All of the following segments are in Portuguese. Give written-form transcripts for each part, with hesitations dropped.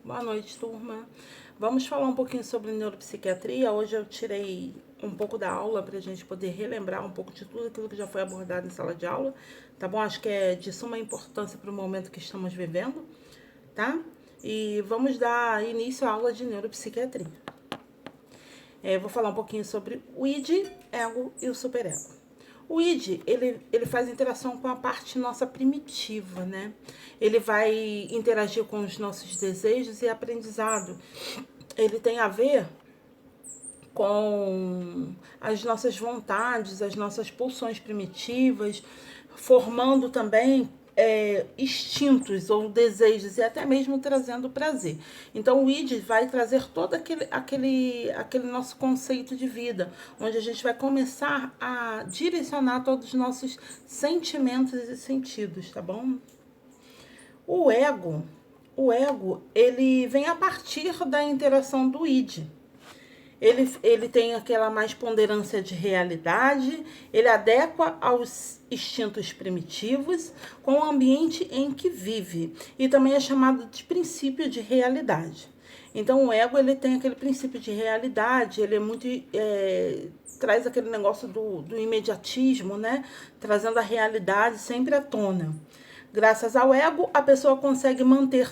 Boa noite, turma. Vamos falar um pouquinho sobre neuropsiquiatria. Hoje eu tirei um pouco da aula para a gente poder relembrar um pouco de tudo aquilo que já foi abordado em sala de aula, tá bom? Acho que é de suma importância para o momento que estamos vivendo, tá? E vamos dar início à aula de neuropsiquiatria. Vou falar um pouquinho sobre o id, ego e o superego. O id, ele faz interação com a parte nossa primitiva, né? Ele vai interagir com os nossos desejos e aprendizado. Ele tem a ver com as nossas vontades, as nossas pulsões primitivas, formando também instintos ou desejos e até mesmo trazendo prazer. Então o id vai trazer todo aquele nosso conceito de vida, onde a gente vai começar a direcionar todos os nossos sentimentos e sentidos, tá bom? O ego, ele vem a partir da interação do id. Ele tem aquela mais ponderância de realidade, ele adequa aos instintos primitivos com o ambiente em que vive. E também é chamado de princípio de realidade. Então o ego ele tem aquele princípio de realidade, ele é muito. Traz aquele negócio do imediatismo, né? Trazendo a realidade sempre à tona. Graças ao ego, a pessoa consegue manter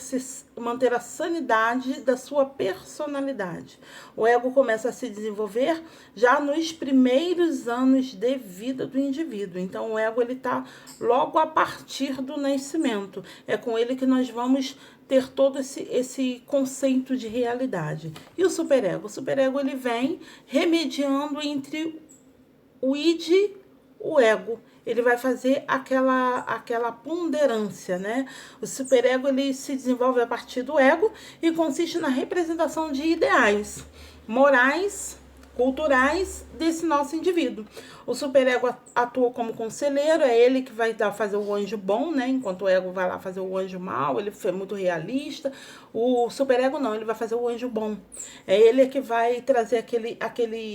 a sanidade da sua personalidade. O ego começa a se desenvolver já nos primeiros anos de vida do indivíduo. Então, o ego ele está logo a partir do nascimento. É com ele que nós vamos ter todo esse conceito de realidade. E o superego? O superego ele vem remediando entre o id e o ego. Ele vai fazer aquela ponderância, né? O superego ele se desenvolve a partir do ego e consiste na representação de ideais morais, culturais desse nosso indivíduo. O superego atua como conselheiro, é ele que vai fazer o anjo bom, né? Enquanto o ego vai lá fazer o anjo mal, ele foi muito realista. O superego não, ele vai fazer o anjo bom. É ele que vai trazer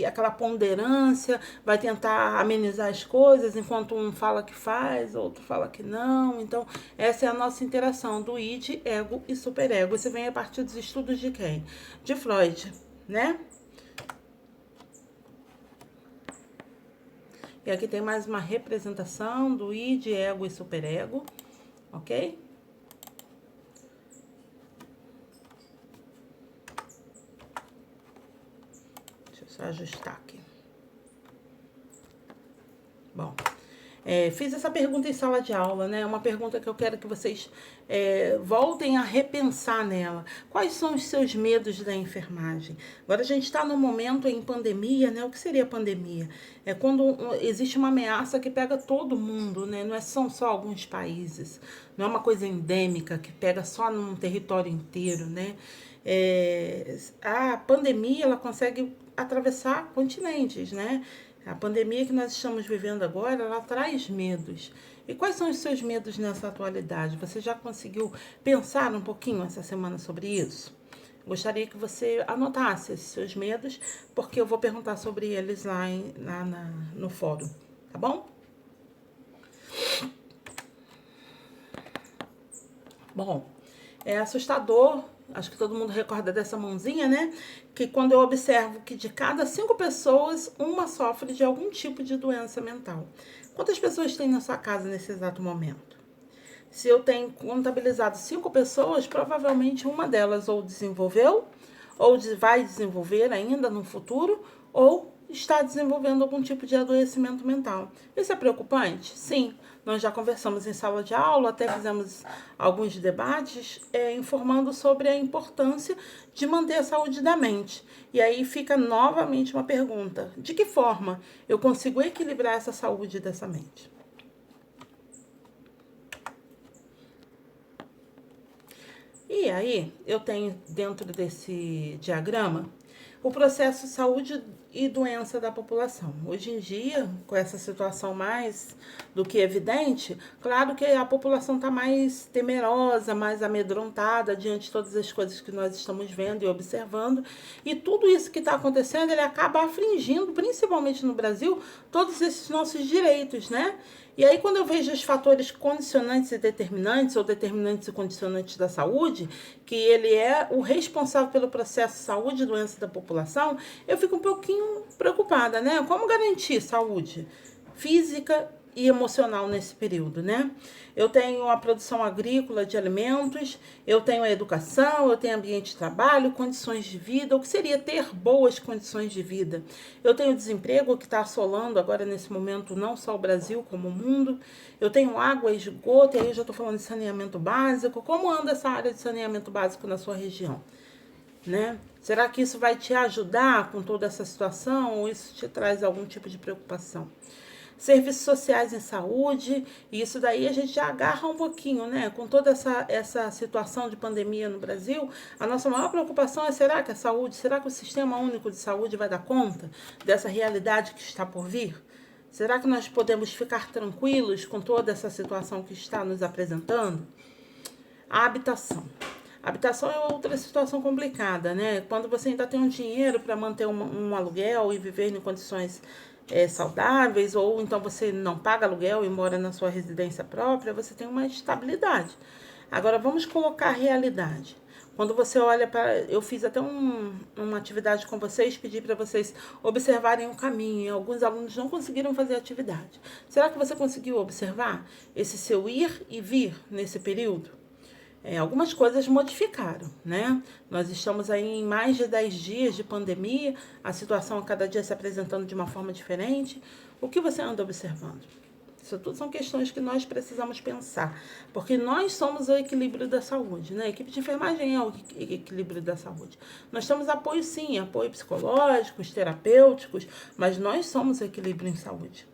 aquela ponderância, vai tentar amenizar as coisas, enquanto um fala que faz, outro fala que não. Então, essa é a nossa interação do id, ego e superego. Isso vem a partir dos estudos de quem? De Freud, né? E aqui tem mais uma representação do id, ego e superego, ok? Deixa eu só ajustar aqui. Bom, fiz essa pergunta em sala de aula, né? Uma pergunta que eu quero que vocês voltem a repensar nela. Quais são os seus medos da enfermagem? Agora a gente está num momento em pandemia, né? O que seria pandemia? É quando existe uma ameaça que pega todo mundo, né? Não são só alguns países. Não é uma coisa endêmica que pega só num território inteiro, né? A pandemia, ela consegue atravessar continentes, né? A pandemia que nós estamos vivendo agora, ela traz medos. E quais são os seus medos nessa atualidade? Você já conseguiu pensar um pouquinho essa semana sobre isso? Gostaria que você anotasse esses seus medos, porque eu vou perguntar sobre eles lá no fórum, tá bom? Bom, é assustador, acho que todo mundo recorda dessa mãozinha, né? Que quando eu observo que de cada 5 pessoas, uma sofre de algum tipo de doença mental. Quantas pessoas tem na sua casa nesse exato momento? Se eu tenho contabilizado 5 pessoas, provavelmente uma delas ou desenvolveu, ou vai desenvolver ainda no futuro, ou está desenvolvendo algum tipo de adoecimento mental. Isso é preocupante? Sim. Nós já conversamos em sala de aula, até fizemos alguns debates informando sobre a importância de manter a saúde da mente. E aí fica novamente uma pergunta: de que forma eu consigo equilibrar essa saúde dessa mente? E aí, eu tenho dentro desse diagrama o processo saúde e doença da população. Hoje em dia, com essa situação mais do que evidente, claro que a população está mais temerosa, mais amedrontada diante de todas as coisas que nós estamos vendo e observando. E tudo isso que está acontecendo, ele acaba afligindo, principalmente no Brasil, todos esses nossos direitos, né? E aí, quando eu vejo os fatores condicionantes e determinantes, ou determinantes e condicionantes da saúde, que ele é o responsável pelo processo de saúde e doença da população, eu fico um pouquinho preocupada, né? Como garantir saúde física e emocional nesse período, né? Eu tenho a produção agrícola de alimentos, eu tenho a educação, eu tenho ambiente de trabalho, condições de vida, o que seria ter boas condições de vida. Eu tenho o desemprego que está assolando agora nesse momento não só o Brasil como o mundo. Eu tenho água, esgoto, e aí eu já estou falando de saneamento básico. Como anda essa área de saneamento básico na sua região? Né? Será que isso vai te ajudar com toda essa situação ou isso te traz algum tipo de preocupação? Serviços sociais em saúde, e isso daí a gente já agarra um pouquinho, né? Com toda essa situação de pandemia no Brasil, a nossa maior preocupação é: será que a saúde, será que o Sistema Único de Saúde vai dar conta dessa realidade que está por vir? Será que nós podemos ficar tranquilos com toda essa situação que está nos apresentando? A habitação. A habitação é outra situação complicada, né? Quando você ainda tem um dinheiro para manter um aluguel e viver em condições saudáveis, ou então você não paga aluguel e mora na sua residência própria, você tem uma estabilidade. Agora, vamos colocar a realidade. Quando você olha para... Eu fiz até uma atividade com vocês, pedi para vocês observarem o caminho. Alguns alunos não conseguiram fazer a atividade. Será que você conseguiu observar esse seu ir e vir nesse período? Algumas coisas modificaram, né? Nós estamos aí em mais de 10 dias de pandemia, a situação a cada dia se apresentando de uma forma diferente. O que você anda observando? Isso tudo são questões que nós precisamos pensar, porque nós somos o equilíbrio da saúde, né? A equipe de enfermagem é o equilíbrio da saúde. Nós temos apoio, sim, apoio psicológicos, terapêuticos, mas nós somos o equilíbrio em saúde.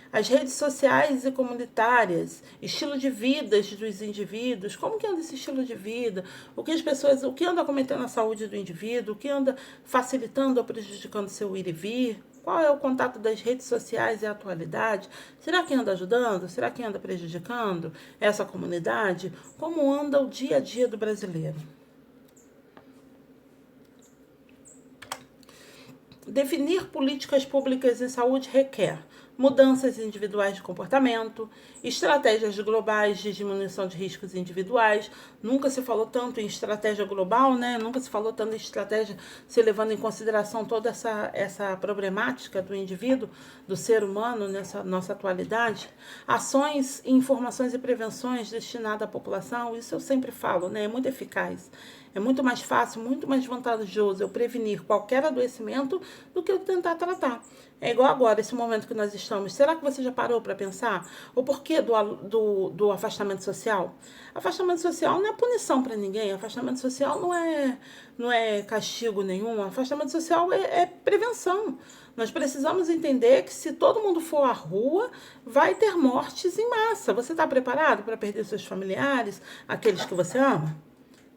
As redes sociais e comunitárias, estilo de vida dos indivíduos, como que anda esse estilo de vida, o que anda cometendo a saúde do indivíduo, o que anda facilitando ou prejudicando seu ir e vir, qual é o contato das redes sociais e a atualidade, será que anda ajudando, será que anda prejudicando essa comunidade, como anda o dia a dia do brasileiro. Definir políticas públicas em saúde requer mudanças individuais de comportamento, estratégias globais de diminuição de riscos individuais. Nunca se falou tanto em estratégia global, né? Nunca se falou tanto em estratégia se levando em consideração toda essa problemática do indivíduo, do ser humano nessa nossa atualidade. Ações, informações e prevenções destinadas à população, isso eu sempre falo, né? É muito eficaz. É muito mais fácil, muito mais vantajoso eu prevenir qualquer adoecimento do que eu tentar tratar. É igual agora, esse momento que nós estamos. Será que você já parou para pensar o porquê do afastamento social? Afastamento social não é punição para ninguém. Afastamento social não é castigo nenhum. Afastamento social é prevenção. Nós precisamos entender que se todo mundo for à rua, vai ter mortes em massa. Você está preparado para perder seus familiares, aqueles que você ama?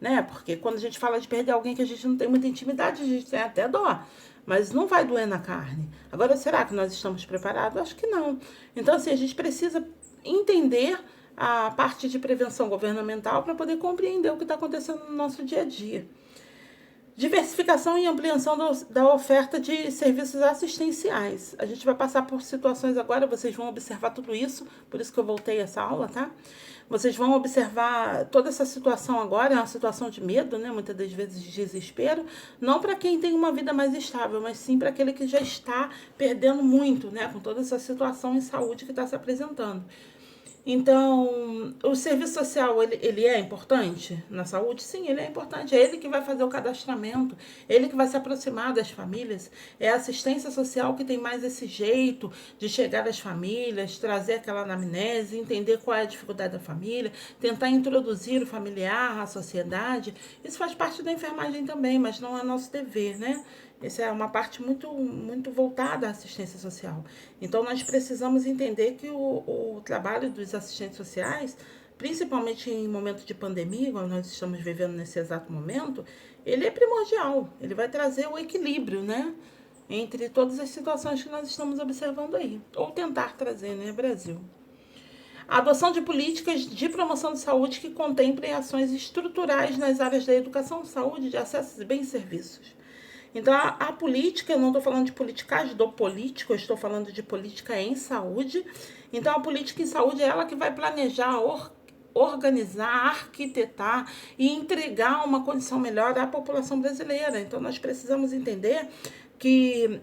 Né? Porque quando a gente fala de perder alguém que a gente não tem muita intimidade, a gente tem até dó, mas não vai doer na carne. Agora, será que nós estamos preparados? Acho que não. Então, assim, a gente precisa entender a parte de prevenção governamental para poder compreender o que está acontecendo no nosso dia a dia. Diversificação e ampliação da oferta de serviços assistenciais. A gente vai passar por situações agora, vocês vão observar tudo isso, por isso que eu voltei essa aula, tá? Vocês vão observar toda essa situação agora, é uma situação de medo, né? Muitas das vezes de desespero, não para quem tem uma vida mais estável, mas sim para aquele que já está perdendo muito, né? Com toda essa situação em saúde que está se apresentando. Então, o serviço social, ele é importante na saúde? Sim, ele é importante. É ele que vai fazer o cadastramento, ele que vai se aproximar das famílias. É a assistência social que tem mais esse jeito de chegar às famílias, trazer aquela anamnese, entender qual é a dificuldade da família, tentar introduzir o familiar à sociedade. Isso faz parte da enfermagem também, mas não é nosso dever, né? Essa é uma parte muito, muito voltada à assistência social. Então, nós precisamos entender que o trabalho dos assistentes sociais, principalmente em momento de pandemia, como nós estamos vivendo nesse exato momento, ele é primordial. Ele vai trazer o equilíbrio, né? Entre todas as situações que nós estamos observando aí. Ou tentar trazer, né, Brasil? A adoção de políticas de promoção de saúde que contemplem ações estruturais nas áreas da educação, saúde, de acesso a bens e serviços. Então, a política, eu não estou falando de politicagem do político, eu estou falando de política em saúde. Então, a política em saúde é ela que vai planejar, organizar, arquitetar e entregar uma condição melhor à população brasileira. Então, nós precisamos entender que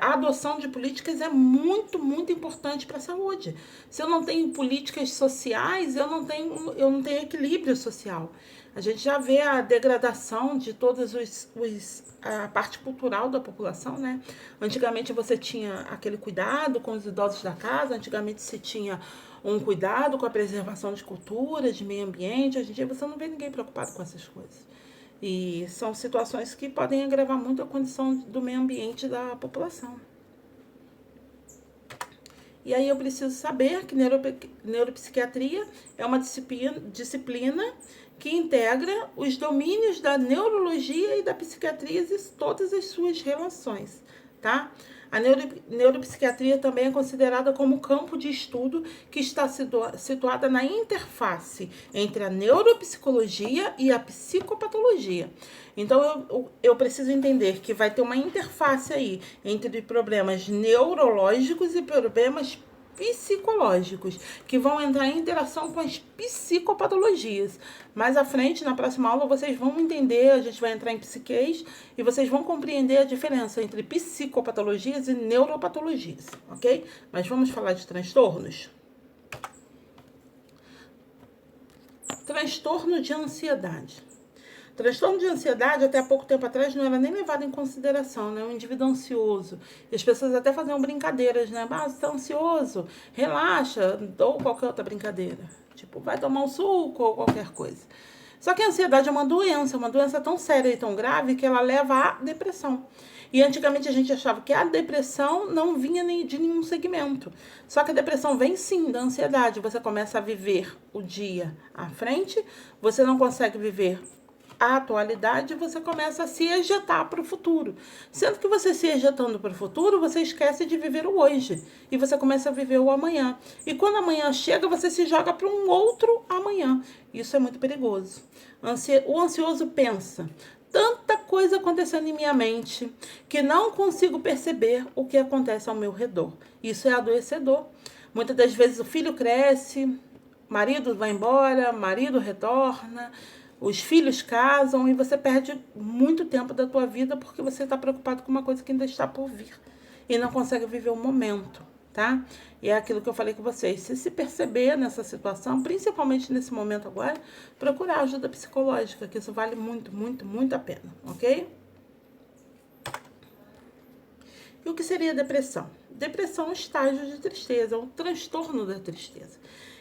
a adoção de políticas é muito, muito importante para a saúde. Se eu não tenho políticas sociais, eu não tenho equilíbrio social. A gente já vê a degradação de todos a parte cultural da população, né? Antigamente você tinha aquele cuidado com os idosos da casa, antigamente se tinha um cuidado com a preservação de cultura, de meio ambiente. Hoje em dia você não vê ninguém preocupado com essas coisas. E são situações que podem agravar muito a condição do meio ambiente da população. E aí eu preciso saber que neuropsiquiatria é uma disciplina que integra os domínios da neurologia e da psiquiatria e todas as suas relações, tá? A neuropsiquiatria também é considerada como campo de estudo que está situada na interface entre a neuropsicologia e a psicopatologia. Então, eu preciso entender que vai ter uma interface aí entre problemas neurológicos e problemas psicológicos, que vão entrar em interação com as psicopatologias. Mais à frente, na próxima aula, vocês vão entender, a gente vai entrar em psiquês, e vocês vão compreender a diferença entre psicopatologias e neuropatologias, ok? Mas vamos falar de transtornos? Transtorno de ansiedade. Transtorno de ansiedade, até há pouco tempo atrás, não era nem levado em consideração, né? Um indivíduo ansioso. E as pessoas até faziam brincadeiras, né? Ah, você tá ansioso, relaxa, ou qualquer outra brincadeira. Tipo, vai tomar um suco ou qualquer coisa. Só que a ansiedade é uma doença tão séria e tão grave que ela leva à depressão. E antigamente a gente achava que a depressão não vinha de nenhum segmento. Só que a depressão vem sim da ansiedade. Você começa a viver o dia à frente, você não consegue viver a atualidade, você começa a se ejetar para o futuro. Sendo que você se ejetando para o futuro, você esquece de viver o hoje. E você começa a viver o amanhã. E quando amanhã chega, você se joga para um outro amanhã. Isso é muito perigoso. O ansioso pensa: tanta coisa acontecendo em minha mente que não consigo perceber o que acontece ao meu redor. Isso é adoecedor. Muitas das vezes o filho cresce, marido vai embora, marido retorna, os filhos casam e você perde muito tempo da tua vida porque você está preocupado com uma coisa que ainda está por vir e não consegue viver o momento, tá? E é aquilo que eu falei com vocês. Se perceber nessa situação, principalmente nesse momento agora, procurar ajuda psicológica, que isso vale muito, muito, muito a pena, ok? E o que seria depressão? Depressão é um estágio de tristeza, um transtorno da tristeza.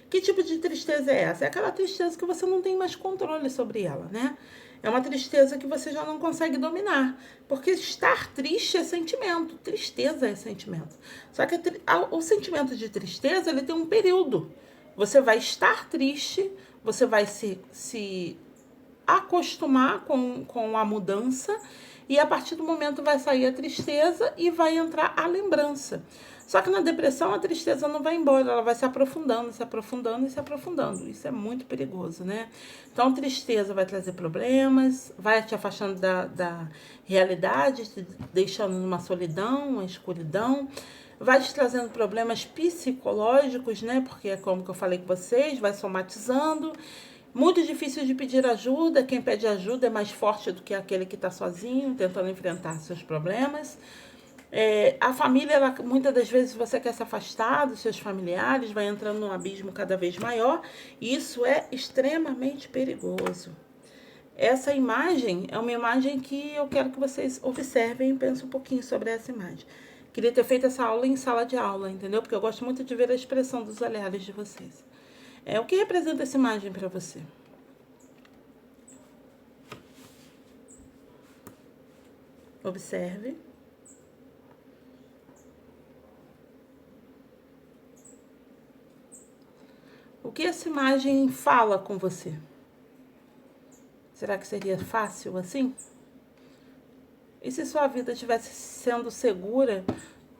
Que tipo de tristeza é essa? É aquela tristeza que você não tem mais controle sobre ela, né? É uma tristeza que você já não consegue dominar. Porque estar triste é sentimento, tristeza é sentimento. Só que o sentimento de tristeza, ele tem um período. Você vai estar triste, você vai se acostumar com a mudança e a partir do momento vai sair a tristeza e vai entrar a lembrança. Só que na depressão a tristeza não vai embora, ela vai se aprofundando, se aprofundando e se aprofundando. Isso é muito perigoso, né? Então, tristeza vai trazer problemas, vai te afastando da realidade, te deixando numa solidão, uma escuridão, vai te trazendo problemas psicológicos, né? Porque é como que eu falei com vocês, vai somatizando. Muito difícil de pedir ajuda, quem pede ajuda é mais forte do que aquele que está sozinho, tentando enfrentar seus problemas. A família, muitas das vezes você quer se afastar dos seus familiares, vai entrando num abismo cada vez maior, e isso é extremamente perigoso. Essa imagem é uma imagem que eu quero que vocês observem e pensem um pouquinho sobre essa imagem. Queria ter feito essa aula em sala de aula, entendeu? Porque eu gosto muito de ver a expressão dos olhares de vocês. O que representa essa imagem para você? Observe. O que essa imagem fala com você? Será que seria fácil assim? E se sua vida estivesse sendo segura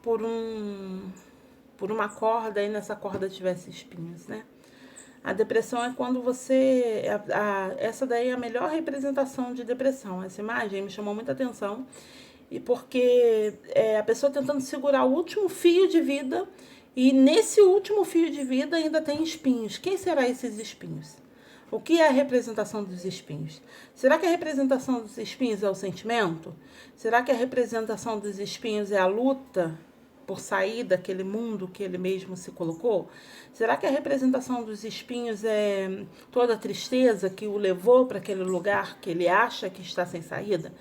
por uma corda e nessa corda tivesse espinhos, né? A depressão é quando você... essa daí é a melhor representação de depressão. Essa imagem me chamou muita atenção. e porque a pessoa tentando segurar o último fio de vida, e nesse último fio de vida ainda tem espinhos. Quem será esses espinhos? O que é a representação dos espinhos? Será que a representação dos espinhos é o sentimento? Será que a representação dos espinhos é a luta por sair daquele mundo que ele mesmo se colocou? Será que a representação dos espinhos é toda a tristeza que o levou para aquele lugar que ele acha que está sem saída?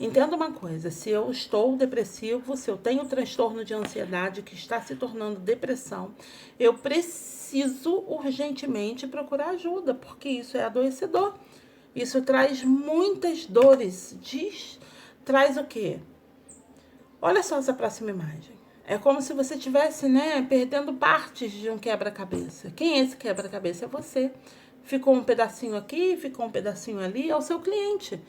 Entenda uma coisa, se eu estou depressivo, se eu tenho transtorno de ansiedade que está se tornando depressão, eu preciso urgentemente procurar ajuda, porque isso é adoecedor. Isso traz muitas dores. Traz o quê? Olha só essa próxima imagem. É como se você estivesse, perdendo partes de um quebra-cabeça. Quem é esse quebra-cabeça? É você. Ficou um pedacinho aqui, ficou um pedacinho ali, é o seu cliente.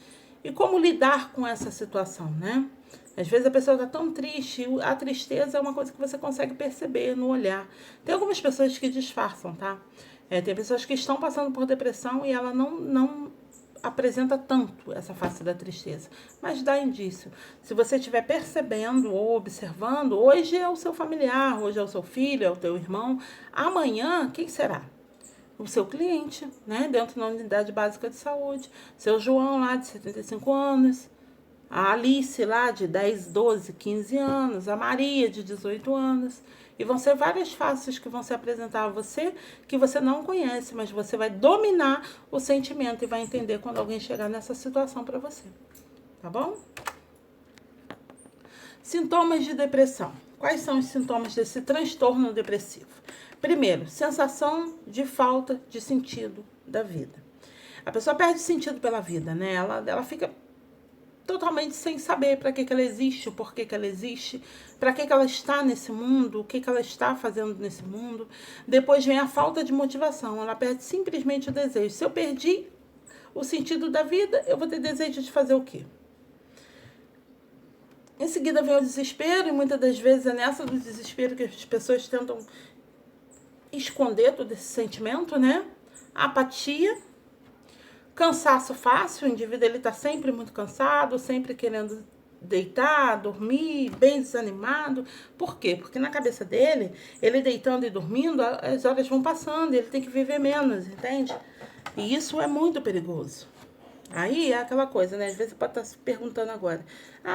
E como lidar com essa situação, né? Às vezes a pessoa está tão triste, a tristeza é uma coisa que você consegue perceber no olhar. Tem algumas pessoas que disfarçam, tá? Tem pessoas que estão passando por depressão e ela não apresenta tanto essa face da tristeza, mas dá indício. Se você estiver percebendo ou observando, hoje é o seu familiar, hoje é o seu filho, é o teu irmão, amanhã quem será? O seu cliente, né? Dentro da unidade básica de saúde. Seu João lá de 75 anos, a Alice lá de 10, 12, 15 anos, a Maria de 18 anos. E vão ser várias faces que vão se apresentar a você que você não conhece, mas você vai dominar o sentimento e vai entender quando alguém chegar nessa situação para você. Tá bom? Sintomas de depressão. Quais são os sintomas desse transtorno depressivo? Primeiro, sensação de falta de sentido da vida. A pessoa perde sentido pela vida, né? Ela fica totalmente sem saber para que ela existe, o porquê que ela existe, para que ela está nesse mundo, o que ela está fazendo nesse mundo. Depois vem a falta de motivação, ela perde simplesmente o desejo. Se eu perdi o sentido da vida, eu vou ter desejo de fazer o quê? Em seguida vem o desespero, e muitas das vezes é nessa do desespero que as pessoas tentam esconder todo esse sentimento, né? Apatia, cansaço fácil, o indivíduo ele tá sempre muito cansado, sempre querendo deitar, dormir, bem desanimado. Por quê? Porque na cabeça dele, ele deitando e dormindo, as horas vão passando, ele tem que viver menos, entende? E isso é muito perigoso. Aí é aquela coisa, né? Às vezes você pode estar se perguntando agora,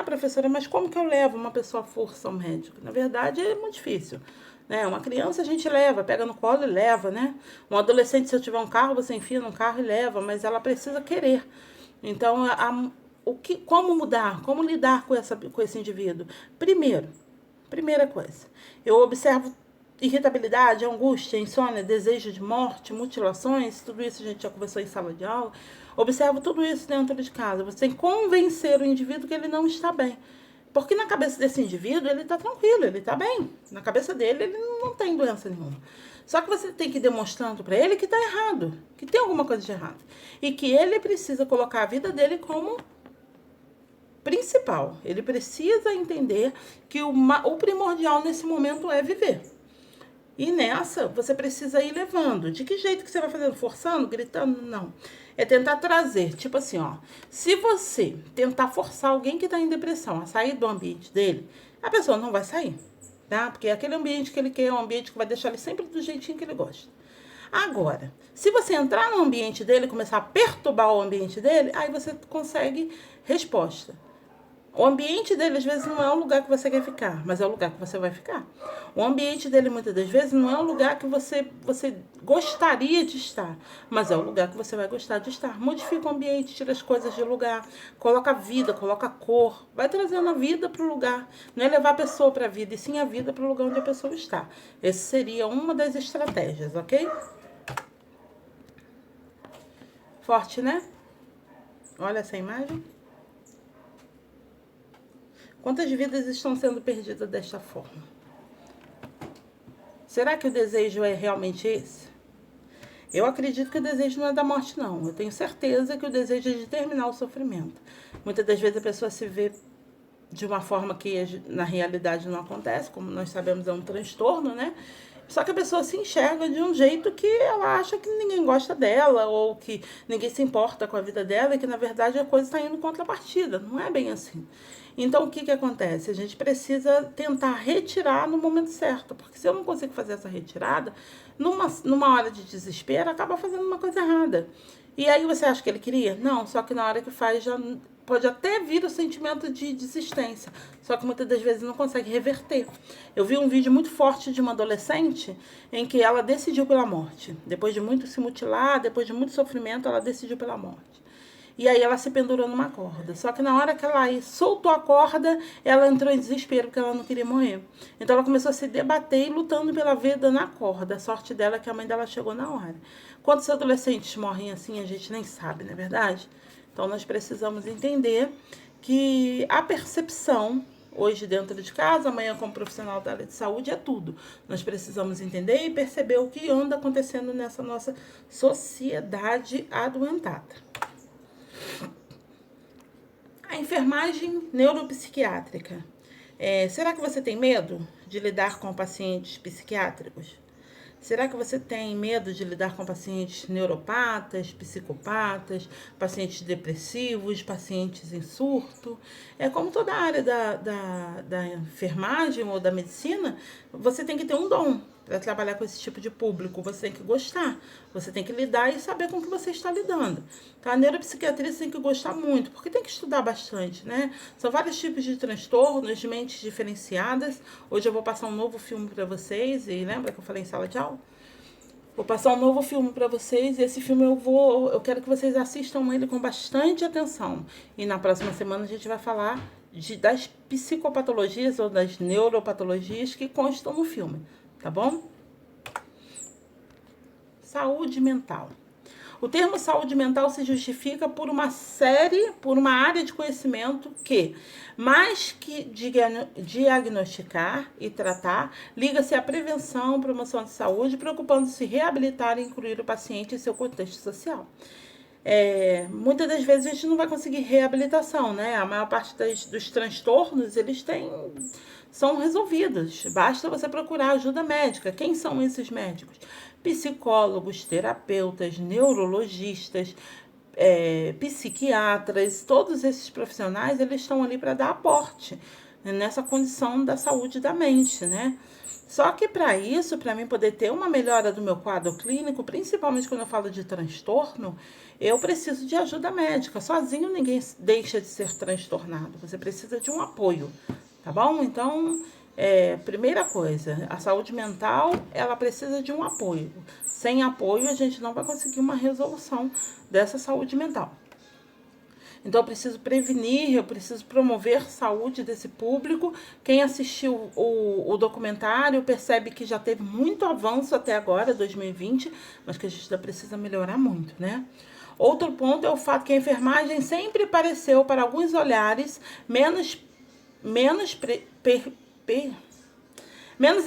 professora, mas como que eu levo uma pessoa à força ao médico? Na verdade, é muito difícil. Né? Uma criança a gente leva, pega no colo e leva, né? Um adolescente, se eu tiver um carro, você enfia no carro e leva, mas ela precisa querer. Então, como mudar? Como lidar com esse indivíduo? Primeira coisa, eu observo irritabilidade, angústia, insônia, desejo de morte, mutilações, tudo isso a gente já conversou em sala de aula. Observo tudo isso dentro de casa. Você tem que convencer o indivíduo que ele não está bem. Porque na cabeça desse indivíduo, ele está tranquilo, ele está bem. Na cabeça dele, ele não tem doença nenhuma. Só que você tem que ir demonstrando para ele que está errado, que tem alguma coisa de errado. E que ele precisa colocar a vida dele como principal. Ele precisa entender que o primordial nesse momento é viver. E nessa, você precisa ir levando. De que jeito que você vai fazendo? Forçando? Gritando? Não. É tentar trazer, tipo assim, ó. Se você tentar forçar alguém que está em depressão a sair do ambiente dele, a pessoa não vai sair, tá? Porque aquele ambiente que ele quer é um ambiente que vai deixar ele sempre do jeitinho que ele gosta. Agora, se você entrar no ambiente dele e começar a perturbar o ambiente dele, aí você consegue resposta. O ambiente dele, às vezes, não é o lugar que você quer ficar, mas é o lugar que você vai ficar. O ambiente dele, muitas das vezes, não é o lugar que você gostaria de estar, mas é o lugar que você vai gostar de estar. Modifica o ambiente, tira as coisas de lugar, coloca vida, coloca cor, vai trazendo a vida para o lugar. Não é levar a pessoa para a vida, e sim a vida para o lugar onde a pessoa está. Essa seria uma das estratégias, ok? Forte, né? Olha essa imagem. Quantas vidas estão sendo perdidas desta forma? Será que o desejo é realmente esse? Eu acredito que o desejo não é da morte, não. Eu tenho certeza que o desejo é de terminar o sofrimento. Muitas das vezes a pessoa se vê de uma forma que na realidade não acontece, como nós sabemos é um transtorno, né? Só que a pessoa se enxerga de um jeito que ela acha que ninguém gosta dela, ou que ninguém se importa com a vida dela, e que na verdade a coisa está indo contra a partida. Não é bem assim. Então o que, que acontece? A gente precisa tentar retirar no momento certo, porque se eu não consigo fazer essa retirada, numa hora de desespero, acaba fazendo uma coisa errada. E aí você acha que ele queria? Não, só que na hora que faz já pode até vir o sentimento de desistência, só que muitas das vezes não consegue reverter. Eu vi um vídeo muito forte de uma adolescente em que ela decidiu pela morte. Depois de muito se mutilar, depois de muito sofrimento, ela decidiu pela morte. E aí ela se pendurou numa corda. Só que na hora que ela soltou a corda, ela entrou em desespero porque ela não queria morrer. Então ela começou a se debater e lutando pela vida na corda. A sorte dela é que a mãe dela chegou na hora. Quantos adolescentes morrem assim, a gente nem sabe, não é verdade? Então nós precisamos entender que a percepção, hoje dentro de casa, amanhã como profissional da área de saúde, é tudo. Nós precisamos entender e perceber o que anda acontecendo nessa nossa sociedade adoentada. A enfermagem neuropsiquiátrica. Será que você tem medo de lidar com pacientes psiquiátricos? Será que você tem medo de lidar com pacientes neuropatas, psicopatas, pacientes depressivos, pacientes em surto? Como toda a área da enfermagem ou da medicina, você tem que ter um dom para trabalhar com esse tipo de público. Você tem que gostar, você tem que lidar e saber com o que você está lidando. Então, a neuropsiquiatria você tem que gostar muito, porque tem que estudar bastante, né? São vários tipos de transtornos, de mentes diferenciadas. Hoje eu vou passar um novo filme para vocês, e lembra que eu falei em sala de aula? Vou passar um novo filme para vocês, e esse filme eu quero que vocês assistam ele com bastante atenção. E na próxima semana a gente vai falar das psicopatologias ou das neuropatologias que constam no filme, tá bom? Saúde mental. O termo saúde mental se justifica por uma área de conhecimento que, mais que diagnosticar e tratar, liga-se à prevenção, promoção de saúde, preocupando-se em reabilitar e incluir o paciente em seu contexto social. Muitas das vezes a gente não vai conseguir reabilitação, né? A maior parte dos transtornos, são resolvidos. Basta você procurar ajuda médica. Quem são esses médicos? Psicólogos, terapeutas, neurologistas, psiquiatras, todos esses profissionais, eles estão ali para dar aporte nessa condição da saúde da mente, né? Só que para isso, para mim poder ter uma melhora do meu quadro clínico, principalmente quando eu falo de transtorno, eu preciso de ajuda médica. Sozinho ninguém deixa de ser transtornado. Você precisa de um apoio, tá bom? Então, primeira coisa, a saúde mental, ela precisa de um apoio. Sem apoio, a gente não vai conseguir uma resolução dessa saúde mental. Então, eu preciso prevenir, eu preciso promover a saúde desse público. Quem assistiu o documentário percebe que já teve muito avanço até agora, 2020, mas que a gente ainda precisa melhorar muito, né? Outro ponto é o fato que a enfermagem sempre pareceu, para alguns olhares, menos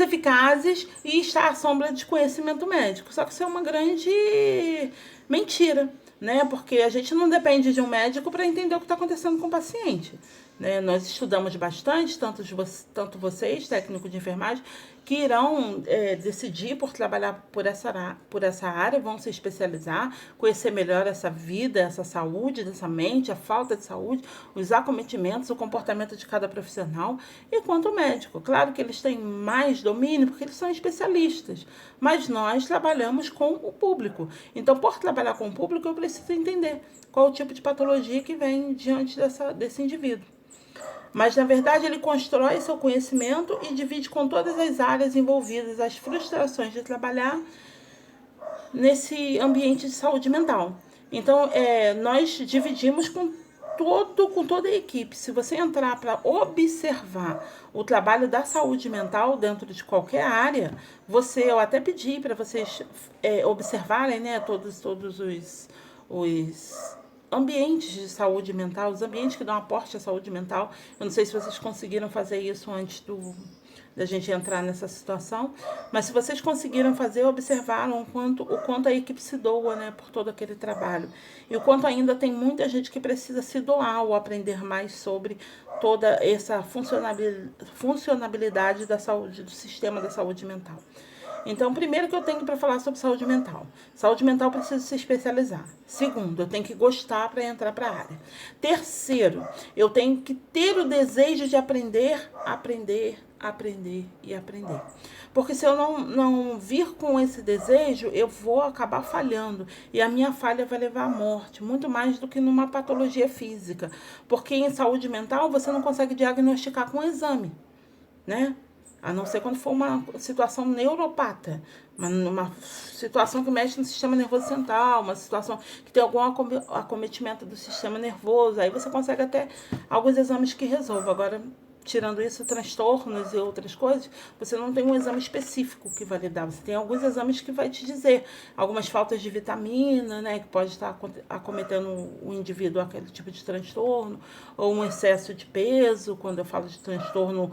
eficazes e está à sombra de conhecimento médico. Só que isso é uma grande mentira, né? Porque a gente não depende de um médico para entender o que está acontecendo com o paciente, né? Nós estudamos bastante, tanto vocês, técnicos de enfermagem, que irão decidir por trabalhar por essa área, vão se especializar, conhecer melhor essa vida, essa saúde dessa mente, a falta de saúde, os acometimentos, o comportamento de cada profissional. E quanto ao médico, claro que eles têm mais domínio porque eles são especialistas, mas nós trabalhamos com o público. Então, por trabalhar com o público, eu preciso entender qual o tipo de patologia que vem diante desse indivíduo. Mas, na verdade, ele constrói seu conhecimento e divide com todas as áreas envolvidas as frustrações de trabalhar nesse ambiente de saúde mental. Então, nós dividimos com toda a equipe. Se você entrar para observar o trabalho da saúde mental dentro de qualquer área, eu até pedi para vocês observarem, né, todos os ambientes de saúde mental, os ambientes que dão aporte à saúde mental. Eu não sei se vocês conseguiram fazer isso antes da gente entrar nessa situação, mas se vocês conseguiram fazer, observaram o quanto a equipe se doa, né, por todo aquele trabalho. E o quanto ainda tem muita gente que precisa se doar ou aprender mais sobre toda essa funcionabilidade da saúde, do sistema da saúde mental. Então, primeiro que eu tenho para falar sobre saúde mental. Saúde mental precisa se especializar. Segundo, eu tenho que gostar para entrar para a área. Terceiro, eu tenho que ter o desejo de aprender, aprender, aprender e aprender. Porque se eu não vir com esse desejo, eu vou acabar falhando. E a minha falha vai levar à morte, muito mais do que numa patologia física. Porque em saúde mental você não consegue diagnosticar com um exame, né? A não ser quando for uma situação neuropata, uma situação que mexe no sistema nervoso central, uma situação que tem algum acometimento do sistema nervoso. Aí você consegue até alguns exames que resolvam. Agora, tirando isso, transtornos e outras coisas, você não tem um exame específico que vai lhe dar. Você tem alguns exames que vai te dizer algumas faltas de vitamina, né, que pode estar acometendo o indivíduo aquele tipo de transtorno, ou um excesso de peso, quando eu falo de transtorno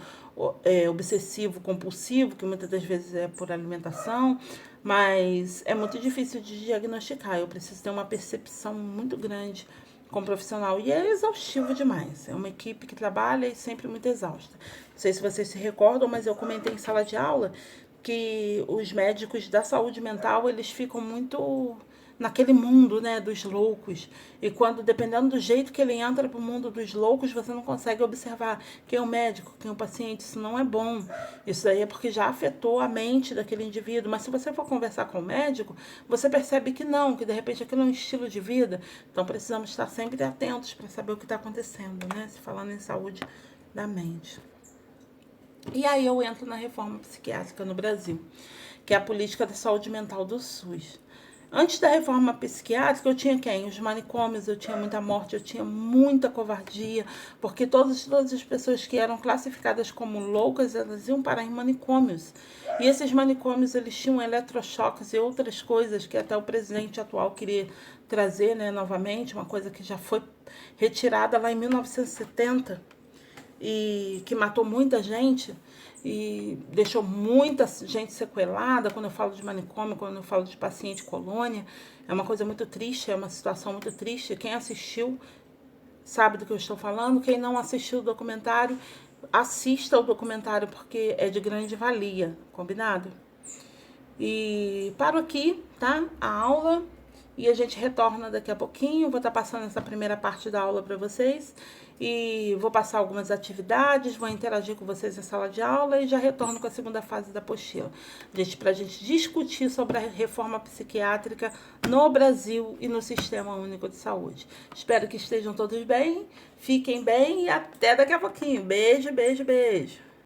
obsessivo compulsivo, que muitas das vezes é por alimentação, mas é muito difícil de diagnosticar. Eu preciso ter uma percepção muito grande como profissional. E é exaustivo demais. É uma equipe que trabalha e sempre muito exausta. Não sei se vocês se recordam, mas eu comentei em sala de aula que os médicos da saúde mental, eles ficam muito naquele mundo, né, dos loucos. E quando, dependendo do jeito que ele entra para o mundo dos loucos, você não consegue observar quem é o médico, quem é o paciente. Isso não é bom. Isso daí é porque já afetou a mente daquele indivíduo. Mas se você for conversar com o médico, você percebe que não, que de repente aquilo é um estilo de vida. Então precisamos estar sempre atentos para saber o que está acontecendo, né? Se falando em saúde da mente. E aí eu entro na reforma psiquiátrica no Brasil, que é a política da saúde mental do SUS. Antes da reforma psiquiátrica, eu tinha quem? Os manicômios, eu tinha muita morte, eu tinha muita covardia, porque todas as pessoas que eram classificadas como loucas, elas iam parar em manicômios. E esses manicômios, eles tinham eletrochoques e outras coisas que até o presidente atual queria trazer, né, novamente, uma coisa que já foi retirada lá em 1970 e que matou muita gente e deixou muita gente sequelada. Quando eu falo de manicômio, quando eu falo de paciente colônia, é uma coisa muito triste, é uma situação muito triste. Quem assistiu sabe do que eu estou falando. Quem não assistiu o documentário, assista o documentário, porque é de grande valia, combinado? E paro aqui, tá? A aula. E a gente retorna daqui a pouquinho. Vou estar passando essa primeira parte da aula para vocês. E vou passar algumas atividades, vou interagir com vocês na sala de aula e já retorno com a segunda fase da apostila. Para a gente discutir sobre a reforma psiquiátrica no Brasil e no Sistema Único de Saúde. Espero que estejam todos bem, fiquem bem e até daqui a pouquinho. Beijo, beijo, beijo.